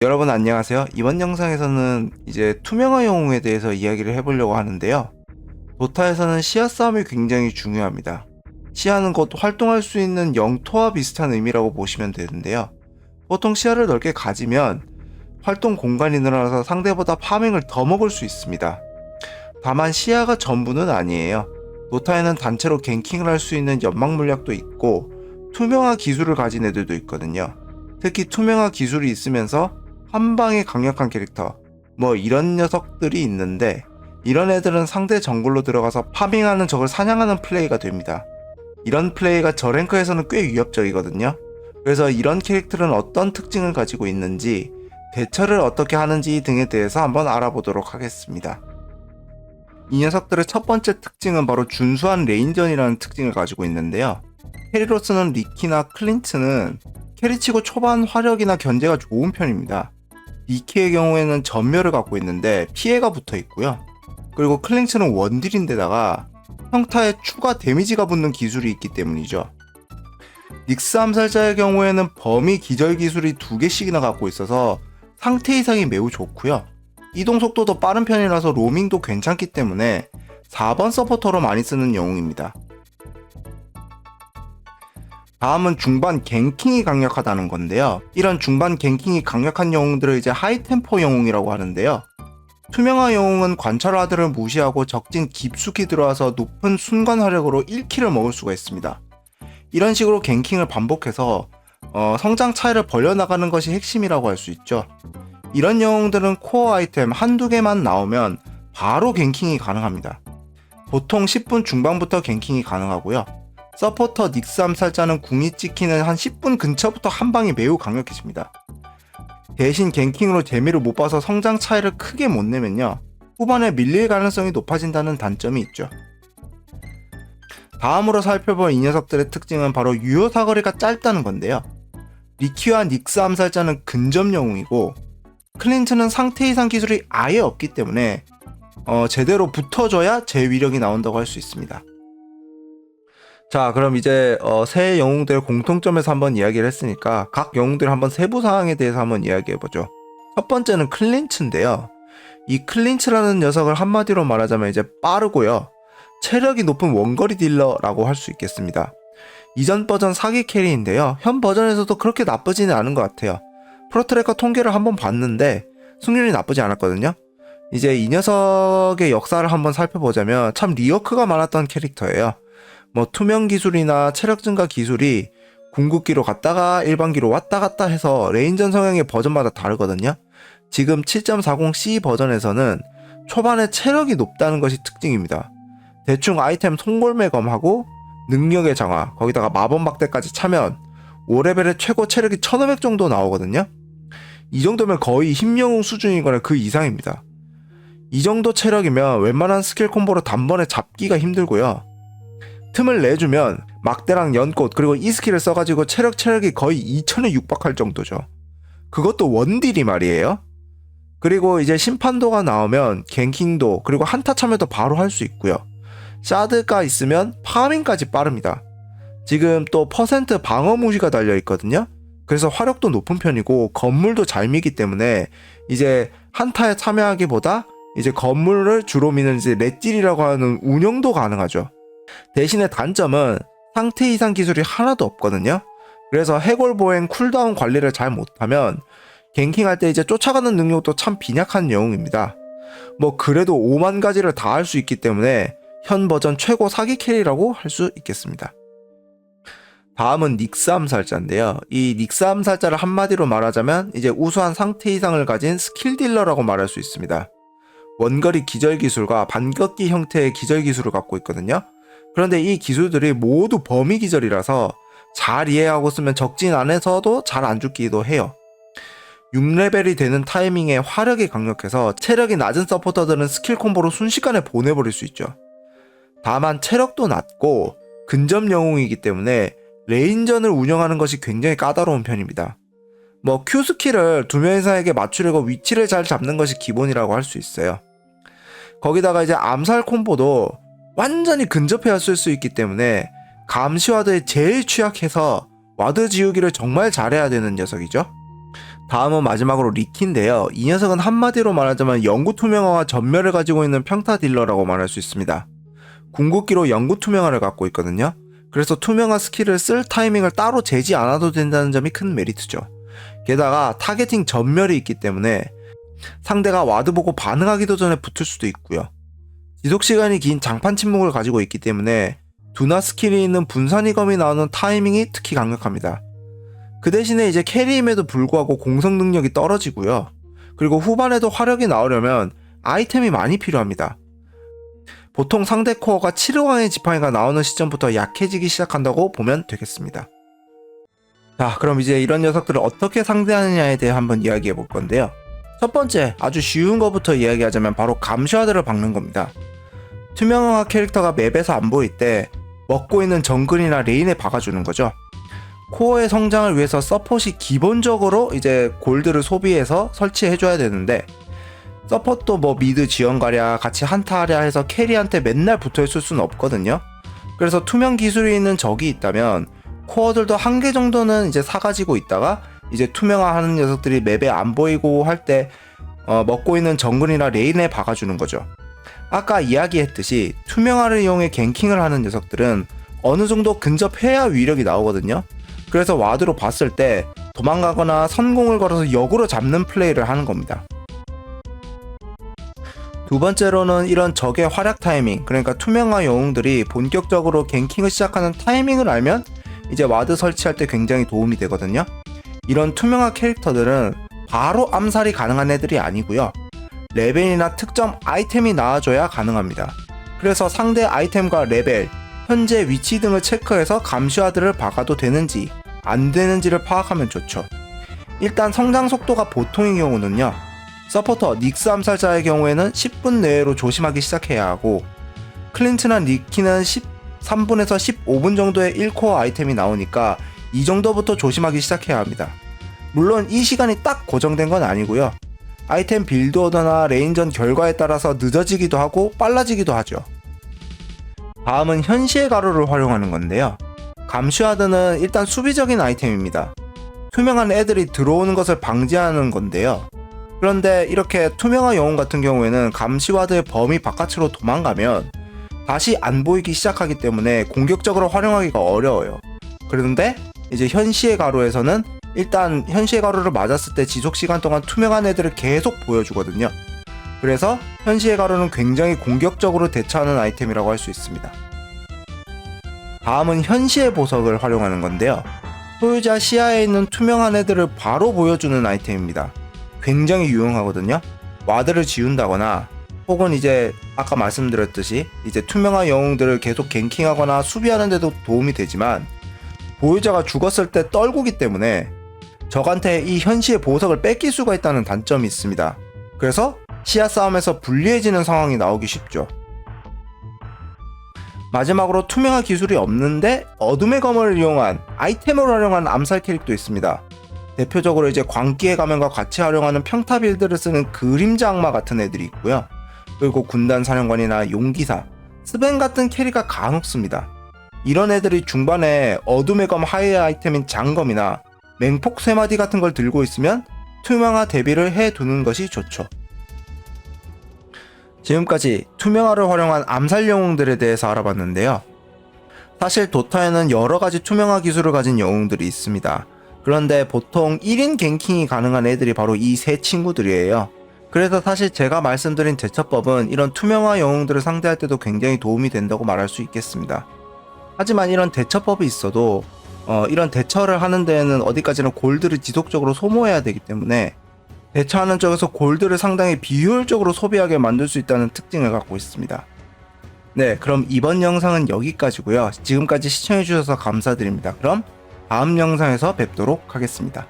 여러분 안녕하세요. 이번 영상에서는 이제 투명화 영웅에 대해서 이야기를 해보려고 하는데요. 도타에서는 시야 싸움이 굉장히 중요합니다. 시야는 곧 활동할 수 있는 영토와 비슷한 의미라고 보시면 되는데요. 보통 시야를 넓게 가지면 활동 공간이 늘어나서 상대보다 파밍을 더 먹을 수 있습니다. 다만 시야가 전부는 아니에요. 도타에는 단체로 갱킹을 할 수 있는 연막 물약도 있고 투명화 기술을 가진 애들도 있거든요. 특히 투명화 기술이 있으면서 한방에 강력한 캐릭터 이런 녀석들이 있는데, 이런 애들은 상대 정글로 들어가서 파밍하는 적을 사냥하는 플레이가 됩니다. 이런 플레이가 저랭크에서는 꽤 위협적이거든요. 그래서 이런 캐릭터는 어떤 특징을 가지고 있는지, 대처를 어떻게 하는지 등에 대해서 한번 알아보도록 하겠습니다. 이 녀석들의 첫 번째 특징은 바로 준수한 레인전이라는 특징을 가지고 있는데요. 캐리로서는 리키나 클린트는 캐리치고 초반 화력이나 견제가 좋은 편입니다. 니키의 경우에는 전멸을 갖고 있는데 피해가 붙어 있고요. 그리고 클린트는 원딜인데다가 평타에 추가 데미지가 붙는 기술이 있기 때문이죠. 닉스 암살자의 경우에는 범위 기절 기술이 2개씩이나 갖고 있어서 상태 이상이 매우 좋고요. 이동 속도도 빠른 편이라서 로밍도 괜찮기 때문에 4번 서포터로 많이 쓰는 영웅입니다. 다음은 중반 갱킹이 강력하다는 건데요. 이런 중반 갱킹이 강력한 영웅들을 이제 하이템포 영웅이라고 하는데요. 투명화 영웅은 관찰 와드를 무시하고 적진 깊숙이 들어와서 높은 순간 화력으로 1킬을 먹을 수가 있습니다. 이런 식으로 갱킹을 반복해서 성장 차이를 벌려나가는 것이 핵심이라고 할 수 있죠. 이런 영웅들은 코어 아이템 한두 개만 나오면 바로 갱킹이 가능합니다. 보통 10분 중반부터 갱킹이 가능하고요. 서포터 닉스 암살자는 궁이 찍히는 한 10분 근처부터 한방이 매우 강력해집니다. 대신 갱킹으로 재미를 못 봐서 성장 차이를 크게 못 내면요, 후반에 밀릴 가능성이 높아진다는 단점이 있죠. 다음으로 살펴볼 이 녀석들의 특징은 바로 유효 사거리가 짧다는 건데요. 리키와 닉스 암살자는 근접 영웅이고, 클린트는 상태 이상 기술이 아예 없기 때문에 제대로 붙어줘야 제 위력이 나온다고 할 수 있습니다. 자, 그럼 이제 새 영웅들의 공통점에서 한번 이야기를 했으니까 각 영웅들 한번 세부 사항에 대해서 한번 이야기해보죠. 첫 번째는 클린츠인데요. 이 클린츠라는 녀석을 한마디로 말하자면 이제 빠르고요, 체력이 높은 원거리 딜러라고 할 수 있겠습니다. 이전 버전 사기 캐리인데요. 현 버전에서도 그렇게 나쁘지는 않은 것 같아요. 프로트래커 통계를 한번 봤는데 승률이 나쁘지 않았거든요. 이제 이 녀석의 역사를 한번 살펴보자면 참 리워크가 많았던 캐릭터예요. 투명 기술이나 체력 증가 기술이 궁극기로 갔다가 일반기로 왔다 갔다 해서 레인전 성향의 버전마다 다르거든요. 지금 7.40C 버전에서는 초반에 체력이 높다는 것이 특징입니다. 대충 아이템 송골매검하고 능력의 장화, 거기다가 마법 막대까지 차면 5레벨의 최고 체력이 1500 정도 나오거든요. 이 정도면 거의 힘영웅 수준이거나 그 이상입니다. 이 정도 체력이면 웬만한 스킬 콤보로 단번에 잡기가 힘들고요. 틈을 내주면 막대랑 연꽃 그리고 이 스킬을 써가지고 체력이 거의 2000에 육박할 정도죠. 그것도 원딜이 말이에요. 그리고 이제 심판도가 나오면 갱킹도 그리고 한타 참여도 바로 할 수 있고요. 샤드가 있으면 파밍까지 빠릅니다. 지금 또 퍼센트 방어 무시가 달려있거든요. 그래서 화력도 높은 편이고 건물도 잘 미기 때문에 이제 한타에 참여하기보다 이제 건물을 주로 미는 이제 렛딜이라고 하는 운영도 가능하죠. 대신에 단점은 상태 이상 기술이 하나도 없거든요. 그래서 해골 보행 쿨다운 관리를 잘 못하면 갱킹할 때 이제 쫓아가는 능력도 참 빈약한 영웅입니다. 그래도 5만 가지를 다 할 수 있기 때문에 현 버전 최고 사기 캐리라고 할 수 있겠습니다. 다음은 닉스 암살자인데요. 이 닉스 암살자를 한마디로 말하자면 이제 우수한 상태 이상을 가진 스킬 딜러라고 말할 수 있습니다. 원거리 기절 기술과 반격기 형태의 기절 기술을 갖고 있거든요. 그런데 이 기술들이 모두 범위 기절이라서 잘 이해하고 쓰면 적진 안에서도 잘 안 죽기도 해요. 6레벨이 되는 타이밍에 화력이 강력해서 체력이 낮은 서포터들은 스킬 콤보로 순식간에 보내버릴 수 있죠. 다만 체력도 낮고 근접 영웅이기 때문에 레인전을 운영하는 것이 굉장히 까다로운 편입니다. Q 스킬을 두 명이상에게 맞추려고 위치를 잘 잡는 것이 기본이라고 할 수 있어요. 거기다가 이제 암살 콤보도 완전히 근접해야 쓸 수 있기 때문에 감시 와드에 제일 취약해서 와드 지우기를 정말 잘해야 되는 녀석이죠. 다음은 마지막으로 리키인데요. 이 녀석은 한마디로 말하자면 영구 투명화와 전멸을 가지고 있는 평타 딜러라고 말할 수 있습니다. 궁극기로 영구 투명화를 갖고 있거든요. 그래서 투명화 스킬을 쓸 타이밍을 따로 재지 않아도 된다는 점이 큰 메리트죠. 게다가 타겟팅 전멸이 있기 때문에 상대가 와드 보고 반응하기도 전에 붙을 수도 있고요. 지속시간이 긴 장판 침묵을 가지고 있기 때문에 두나 스킬이 있는 분산이검이 나오는 타이밍이 특히 강력합니다. 그 대신에 이제 캐리임에도 불구하고 공성 능력이 떨어지고요. 그리고 후반에도 화력이 나오려면 아이템이 많이 필요합니다. 보통 상대 코어가 7호강의 지팡이가 나오는 시점부터 약해지기 시작한다고 보면 되겠습니다. 자, 그럼 이제 이런 녀석들을 어떻게 상대하느냐에 대해 한번 이야기해 볼 건데요. 첫 번째, 아주 쉬운 것부터 이야기하자면 바로 감시와드를 박는 겁니다. 투명화 캐릭터가 맵에서 안 보일 때 먹고 있는 정글이나 레인에 박아주는 거죠. 코어의 성장을 위해서 서폿이 기본적으로 이제 골드를 소비해서 설치해줘야 되는데, 서폿도 뭐 미드 지원가랴 같이 한타하랴 해서 캐리한테 맨날 붙어있을 수는 없거든요. 그래서 투명 기술이 있는 적이 있다면 코어들도 한 개 정도는 이제 사가지고 있다가 이제 투명화하는 녀석들이 맵에 안 보이고 할 때 먹고 있는 정글이나 레인에 박아주는 거죠. 아까 이야기했듯이 투명화를 이용해 갱킹을 하는 녀석들은 어느 정도 근접해야 위력이 나오거든요. 그래서 와드로 봤을 때 도망가거나 선공을 걸어서 역으로 잡는 플레이를 하는 겁니다. 두 번째로는 이런 적의 활약 타이밍, 그러니까 투명화 영웅들이 본격적으로 갱킹을 시작하는 타이밍을 알면 이제 와드 설치할 때 굉장히 도움이 되거든요. 이런 투명화 캐릭터들은 바로 암살이 가능한 애들이 아니고요. 레벨이나 특정 아이템이 나와줘야 가능합니다. 그래서 상대 아이템과 레벨, 현재 위치 등을 체크해서 감시와드를 박아도 되는지 안 되는지를 파악하면 좋죠. 일단 성장 속도가 보통인 경우는요, 서포터 닉스 암살자의 경우에는 10분 내외로 조심하기 시작해야 하고, 클린트나 리키는 13분에서 15분 정도의 1코어 아이템이 나오니까 이 정도부터 조심하기 시작해야 합니다. 물론 이 시간이 딱 고정된 건 아니고요. 아이템 빌드 오더나 레인전 결과에 따라서 늦어지기도 하고 빨라지기도 하죠. 다음은 현시의 가루를 활용하는 건데요. 감시와드는 일단 수비적인 아이템입니다. 투명한 애들이 들어오는 것을 방지하는 건데요. 그런데 이렇게 투명한 영웅 같은 경우에는 감시와드의 범위 바깥으로 도망가면 다시 안 보이기 시작하기 때문에 공격적으로 활용하기가 어려워요. 그런데 이제 현시의 가루에서는 일단 현시의 가루를 맞았을 때 지속시간 동안 투명한 애들을 계속 보여주거든요. 그래서 현시의 가루는 굉장히 공격적으로 대처하는 아이템이라고 할 수 있습니다. 다음은 현시의 보석을 활용하는 건데요. 소유자 시야에 있는 투명한 애들을 바로 보여주는 아이템입니다. 굉장히 유용하거든요. 와드를 지운다거나 혹은 이제 아까 말씀드렸듯이 이제 투명한 영웅들을 계속 갱킹하거나 수비하는 데도 도움이 되지만, 보유자가 죽었을 때 떨구기 때문에 적한테 이 현시의 보석을 뺏길 수가 있다는 단점이 있습니다. 그래서 시야 싸움에서 불리해지는 상황이 나오기 쉽죠. 마지막으로 투명한 기술이 없는데 어둠의 검을 이용한 아이템을 활용한 암살 캐릭도 있습니다. 대표적으로 이제 광기의 가면과 같이 활용하는 평타 빌드를 쓰는 그림자 악마 같은 애들이 있고요. 그리고 군단 사령관이나 용기사, 스벤 같은 캐리가 간혹 씁니다. 이런 애들이 중반에 어둠의 검 하위 아이템인 장검이나 맹폭 3마디 같은 걸 들고 있으면 투명화 대비를 해두는 것이 좋죠. 지금까지 투명화를 활용한 암살 영웅들에 대해서 알아봤는데요. 사실 도타에는 여러가지 투명화 기술을 가진 영웅들이 있습니다. 그런데 보통 1인 갱킹이 가능한 애들이 바로 이 세 친구들이에요. 그래서 사실 제가 말씀드린 대처법은 이런 투명화 영웅들을 상대할 때도 굉장히 도움이 된다고 말할 수 있겠습니다. 하지만 이런 대처법이 있어도 이런 대처를 하는 데에는 어디까지나 골드를 지속적으로 소모해야 되기 때문에 대처하는 쪽에서 골드를 상당히 비효율적으로 소비하게 만들 수 있다는 특징을 갖고 있습니다. 네, 그럼 이번 영상은 여기까지고요. 지금까지 시청해주셔서 감사드립니다. 그럼 다음 영상에서 뵙도록 하겠습니다.